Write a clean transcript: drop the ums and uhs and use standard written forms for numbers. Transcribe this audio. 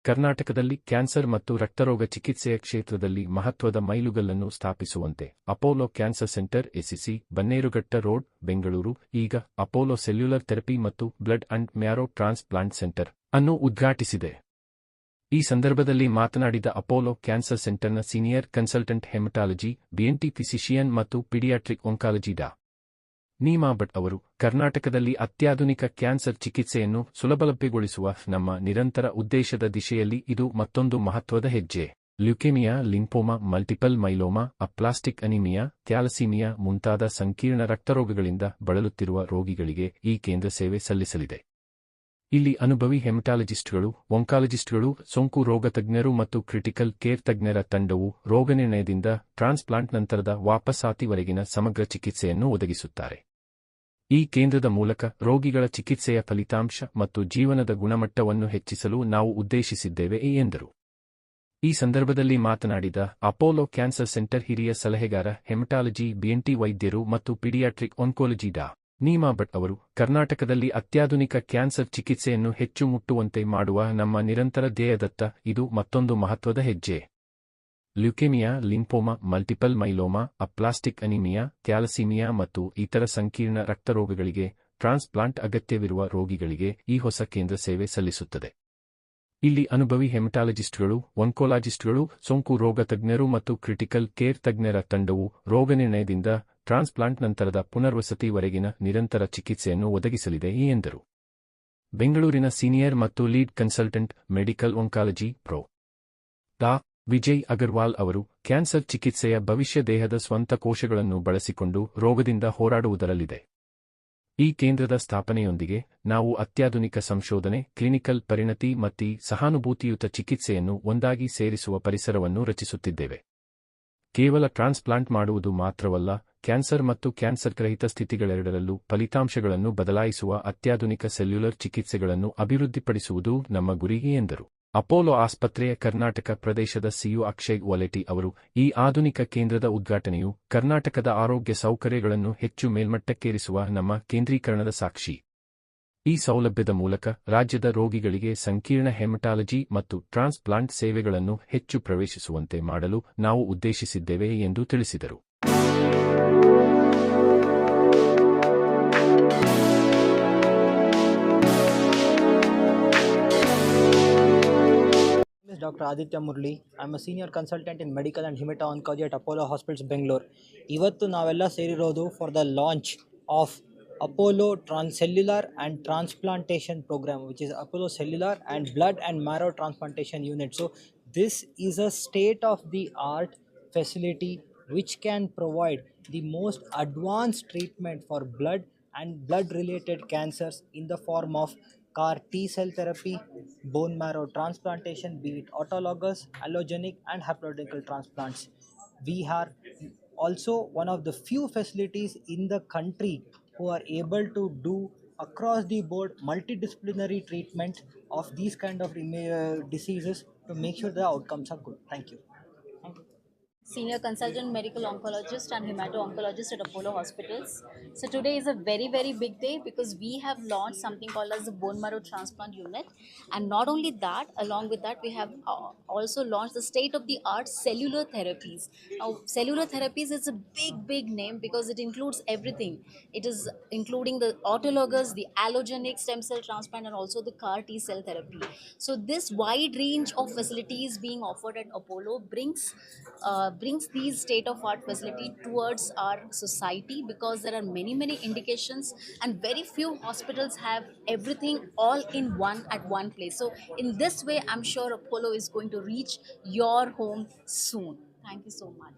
ಕರ್ನಾಟಕದಲ್ಲಿ ಕ್ಯಾನ್ಸರ್ ಮತ್ತು ರಕ್ತರೋಗ ಚಿಕಿತ್ಸೆಯ ಕ್ಷೇತ್ರದಲ್ಲಿ ಮಹತ್ವದ ಮೈಲುಗಲ್ಲನ್ನು ಸ್ಥಾಪಿಸುವಂತೆ Apollo cancer centre ACC Bannerghatta road Bengaluru ಈಗ ಅಪೋಲೋ ಸೆಲ್ಯುಲರ್ ಥೆರಪಿ ಮತ್ತು blood and marrow transplant centre ಅನ್ನು ಉದ್ಘಾಟಿಸಿದೆ. ಈ ಸಂದರ್ಭದಲ್ಲಿ ಮಾತನಾಡಿದ ಅಪೋಲೋ ಕ್ಯಾನ್ಸರ್ ಸೆಂಟರ್ನ senior consultant haematology BMT physician ಮತ್ತು ಪೀಡಿಯಾಟ್ರಿಕ್ ಒಂಕಾಲಜಿ ಡಾ. ನೀಮಾ ಭಟ್ ಅವರು, ಕರ್ನಾಟಕದಲ್ಲಿ ಅತ್ಯಾಧುನಿಕ ಕ್ಯಾನ್ಸರ್ ಚಿಕಿತ್ಸೆಯನ್ನು ಸುಲಭಲಭ್ಯಗೊಳಿಸುವ ನಮ್ಮ ನಿರಂತರ ಉದ್ದೇಶದ ದಿಶೆಯಲ್ಲಿ ಇದು ಮತ್ತೊಂದು ಮಹತ್ವದ ಹೆಜ್ಜೆ. Leukaemia, lymphoma, multiple myeloma, aplastic anaemia, thalassaemia ಮುಂತಾದ ಸಂಕೀರ್ಣ ರಕ್ತರೋಗಗಳಿಂದ ಬಳಲುತ್ತಿರುವ ರೋಗಿಗಳಿಗೆ ಈ ಕೇಂದ್ರ ಸೇವೆ ಸಲ್ಲಿಸಲಿದೆ. ಇಲ್ಲಿ ಅನುಭವಿ ಹೆಮಟಾಲಜಿಸ್ಟ್ಗಳು, ಒಂಕಾಲಜಿಸ್ಟ್ಗಳು, ಸೋಂಕು ರೋಗ ತಜ್ಞರು ಮತ್ತು ಕ್ರಿಟಿಕಲ್ ಕೇರ್ ತಜ್ಞರ ತಂಡವು ರೋಗನಿರ್ಣಯದಿಂದ ಟ್ರಾನ್ಸ್ಪ್ಲಾಂಟ್ ನಂತರದ ವಾಪಸಾತಿವರೆಗಿನ ಸಮಗ್ರ ಚಿಕಿತ್ಸೆಯನ್ನು ಒದಗಿಸುತ್ತಾರೆ. ಈ ಕೇಂದ್ರದ ಮೂಲಕ ರೋಗಿಗಳ ಚಿಕಿತ್ಸೆಯ ಫಲಿತಾಂಶ ಮತ್ತು ಜೀವನದ ಗುಣಮಟ್ಟವನ್ನು ಹೆಚ್ಚಿಸಲು ನಾವು ಉದ್ದೇಶಿಸಿದ್ದೇವೆ ಎಂದರು. ಈ ಸಂದರ್ಭದಲ್ಲಿ ಮಾತನಾಡಿದ ಅಪೋಲೋ ಕ್ಯಾನ್ಸರ್ ಸೆಂಟರ್ ಹಿರಿಯ ಸಲಹೆಗಾರ ಹೆಮಟಾಲಜಿ ಬಿಎನ್ಟಿ ವೈದ್ಯರು ಮತ್ತು ಪೀಡಿಯಾಟ್ರಿಕ್ ಒನ್ಕೋಲಜಿ ಡಾ. ನೀಮಾ ಭಟ್ ಅವರು, ಕರ್ನಾಟಕದಲ್ಲಿ ಅತ್ಯಾಧುನಿಕ ಕ್ಯಾನ್ಸರ್ ಚಿಕಿತ್ಸೆಯನ್ನು ಹೆಚ್ಚು ಮುಟ್ಟುವಂತೆ ಮಾಡುವ ನಮ್ಮ ನಿರಂತರ ಧ್ಯೇಯದತ್ತ ಇದು ಮತ್ತೊಂದು ಮಹತ್ವದ ಹೆಜ್ಜೆ. Leukaemia, lymphoma, multiple myeloma, aplastic anaemia, thalassaemia ಮತ್ತು ಇತರ ಸಂಕೀರ್ಣ ರಕ್ತರೋಗಗಳಿಗೆ ಟ್ರಾನ್ಸ್ಪ್ಲಾಂಟ್ ಅಗತ್ಯವಿರುವ ರೋಗಿಗಳಿಗೆ ಈ ಹೊಸ ಕೇಂದ್ರ ಸೇವೆ ಸಲ್ಲಿಸುತ್ತದೆ. ಇಲ್ಲಿ ಅನುಭವಿ ಹೆಮಟಾಲಜಿಸ್ಟ್ಗಳು, ಒನ್ಕೋಲಾಜಿಸ್ಟ್ಗಳು, ಸೋಂಕು ರೋಗ ತಜ್ಞರು ಮತ್ತು ಕ್ರಿಟಿಕಲ್ ಕೇರ್ ತಜ್ಞರ ತಂಡವು ರೋಗನಿರ್ಣಯದಿಂದ ಟ್ರಾನ್ಸ್ಪ್ಲಾಂಟ್ ನಂತರದ ಪುನರ್ವಸತಿವರೆಗಿನ ನಿರಂತರ ಚಿಕಿತ್ಸೆಯನ್ನು ಒದಗಿಸಲಿದೆ ಎಂದರು. ಬೆಂಗಳೂರಿನ ಸೀನಿಯರ್ ಮತ್ತು ಲೀಡ್ ಕನ್ಸಲ್ಟೆಂಟ್ ಮೆಡಿಕಲ್ ಒಂಕಾಲಜಿ ಪ್ರೊ. ಡಾ. ವಿಜಯ್ ಅಗರ್ವಾಲ್ ಅವರು, ಕ್ಯಾನ್ಸರ್ ಚಿಕಿತ್ಸೆಯ ಭವಿಷ್ಯ ದೇಹದ ಸ್ವಂತ ಕೋಶಗಳನ್ನು ಬಳಸಿಕೊಂಡು ರೋಗದಿಂದ ಹೋರಾಡುವುದರಲ್ಲಿದೆ. ಈ ಕೇಂದ್ರದ ಸ್ಥಾಪನೆಯೊಂದಿಗೆ ನಾವು ಅತ್ಯಾಧುನಿಕ ಸಂಶೋಧನೆ, ಕ್ಲಿನಿಕಲ್ ಪರಿಣತಿ ಮತ್ತು ಸಹಾನುಭೂತಿಯುತ ಚಿಕಿತ್ಸೆಯನ್ನು ಒಂದಾಗಿ ಸೇರಿಸುವ ಪರಿಸರವನ್ನು ರಚಿಸುತ್ತಿದ್ದೇವೆ. ಕೇವಲ ಟ್ರಾನ್ಸ್ಪ್ಲಾಂಟ್ ಮಾಡುವುದು ಮಾತ್ರವಲ್ಲ, ಕ್ಯಾನ್ಸರ್ ಮತ್ತು ಕ್ಯಾನ್ಸರ್ರಹಿತ ಸ್ಥಿತಿಗಳೆರಡರಲ್ಲೂ ಫಲಿತಾಂಶಗಳನ್ನು ಬದಲಾಯಿಸುವ ಅತ್ಯಾಧುನಿಕ ಸೆಲ್ಯುಲರ್ ಚಿಕಿತ್ಸೆಗಳನ್ನು ಅಭಿವೃದ್ಧಿಪಡಿಸುವುದು ನಮ್ಮ ಗುರಿ ಎಂದರು. ಅಪೋಲೋ ಆಸ್ಪತ್ರೆಯ ಕರ್ನಾಟಕ ಪ್ರದೇಶದ ಸಿಇಒ ಅಕ್ಷಯ್ ಒಲೆಟಿ ಅವರು, ಈ ಆಧುನಿಕ ಕೇಂದ್ರದ ಉದ್ಘಾಟನೆಯು ಕರ್ನಾಟಕದ ಆರೋಗ್ಯ ಸೌಕರ್ಯಗಳನ್ನು ಹೆಚ್ಚು ಮೇಲ್ಮಟ್ಟಕ್ಕೇರಿಸುವ ನಮ್ಮ ಕೇಂದ್ರೀಕರಣದ ಸಾಕ್ಷಿ. ಈ ಸೌಲಭ್ಯದ ಮೂಲಕ ರಾಜ್ಯದ ರೋಗಿಗಳಿಗೆ ಸಂಕೀರ್ಣ ಹೆಮಟಾಲಜಿ ಮತ್ತು ಟ್ರಾನ್ಸ್ಪ್ಲಾಂಟ್ ಸೇವೆಗಳನ್ನು ಹೆಚ್ಚು ಪ್ರವೇಶಿಸುವಂತೆ ಮಾಡಲು ನಾವು ಉದ್ದೇಶಿಸಿದ್ದೇವೆ ಎಂದು ತಿಳಿಸಿದರು. Dr. Aditya Murli. I'm a senior consultant in medical and hemato-oncology at Apollo Hospitals, Bangalore. ಇವತ್ತು ನಾವೆಲ್ಲ ಸೇರಿರೋದು for the launch of Apollo cellular and transplantation programme, which is Apollo cellular and blood and marrow transplantation unit. So this is a state-of-the-art facility which can provide the most advanced treatment for blood and blood-related cancers in the form of CAR T-cell therapy, bone marrow transplantation, be it autologous, allogenic and haploidentical transplants. We are also one of the few facilities in the country who are able to do across the board multidisciplinary treatment of these kind of diseases to make sure the outcomes are good. Thank you. Senior Consultant Medical Oncologist and Hemato-Oncologist at Apollo Hospitals. So today is a very, very big day because we have launched something called as the Bone Marrow Transplant Unit. And not only that, along with that, we have also launched the state-of-the-art cellular therapies. Now, cellular therapies is a big, big name because it includes everything. It is including the autologous, the allogenic stem cell transplant and also the CAR T-cell therapy. So this wide range of facilities being offered at Apollo brings these state-of-art facility towards our society because there are many indications and very few hospitals have everything all in one at one place. So in this way, I'm sure Apollo is going to reach your home soon. Thank you so much.